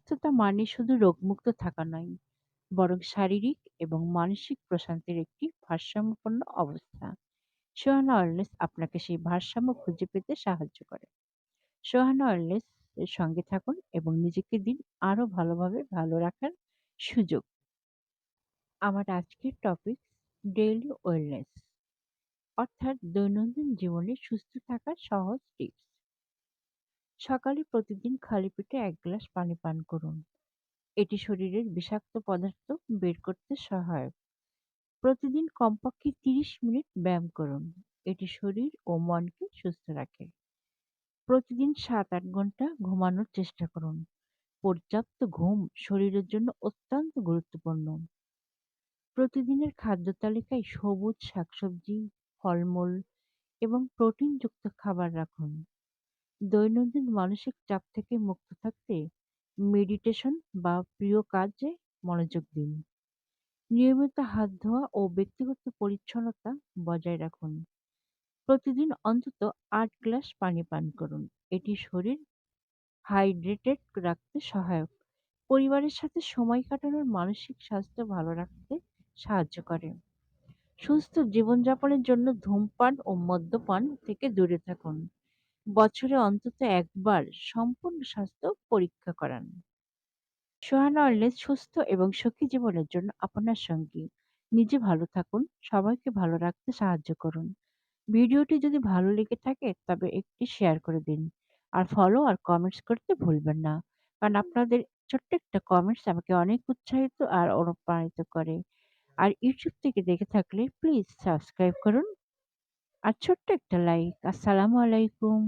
সুস্থতা মানে শুধু রোগমুক্ত থাকা নয়, বরং শারীরিক এবং মানসিক প্রশান্তির একটি ভারসাম্যপূর্ণ অবস্থা। সোহানা ওয়েলনেস আপনাকে সেই ভারসাম্য খুঁজে পেতে সাহায্য করে। সোহানা ওয়েলনেস এর সঙ্গে থাকুন এবং নিজেকে দিন আরো ভালোভাবে ভালো রাখার সুযোগ। আমার আজকের টপিক ডেইলি ওয়েলনেস, অর্থাৎ দৈনন্দিন জীবনে সুস্থ থাকার সহজ টিপস। সকালে প্রতিদিন খালি পেটে ১ গ্লাস পানি পান করুন। এটি শরীরের বিষাক্ত পদার্থ বের করতে সহায়ক। প্রতিদিন কমপক্ষে ৩০ মিনিট ব্যায়াম করুন। এটি শরীর ও মনকে সুস্থ রাখে। প্রতিদিন ৭-৮ ঘন্টা ঘুমানোর চেষ্টা করুন। পর্যাপ্ত ঘুম শরীরের জন্য অত্যন্ত গুরুত্বপূর্ণ। প্রতিদিনের খাদ্য তালিকায় সবুজ শাকসবজি, ফলমূল এবং প্রোটিনযুক্ত খাবার রাখুন। দৈনন্দিন মানসিক চাপ থেকে মুক্ত থাকতে মেডিটেশন বা প্রিয় কাজে মনোযোগ দিন। নিয়মিত হাত ধোয়া ও ব্যক্তিগত পরিচ্ছন্নতা বজায় রাখুন। প্রতিদিন অন্তত ৮ গ্লাস পানি পান করুন। এটি শরীর হাইড্রেটেড রাখতে সহায়ক। পরিবারের সাথে সময় কাটানোর মানসিক স্বাস্থ্য ভালো রাখতে সাহায্য করে। সুস্থ জীবনযাপনের জন্য ধূমপান ও মদ্যপান থেকে দূরে থাকুন। বছরে অন্তত একবার সম্পূর্ণ স্বাস্থ্য পরীক্ষা করান। সোহানা ওয়েলনেস সুস্থ এবং সুখী জীবনের জন্য আপনার সঙ্গী। নিজে ভালো থাকুন, সবাইকে ভালো রাখতে সাহায্য করুন। ভিডিওটি যদি ভালো লেগে থাকে তবে একটি শেয়ার করে দিন। আর ফলো আর কমেন্টস করতে ভুলবেন না। কারণ আপনাদের ছোট্ট একটা কমেন্টস আমাকে অনেক উৎসাহিত আর অনুপ্রাণিত করে। আর ইউটিউব থেকে দেখে থাকলে প্লিজ সাবস্ক্রাইব করুন। আর ছোট্ট একটা লাইক। আসসালামু আলাইকুম।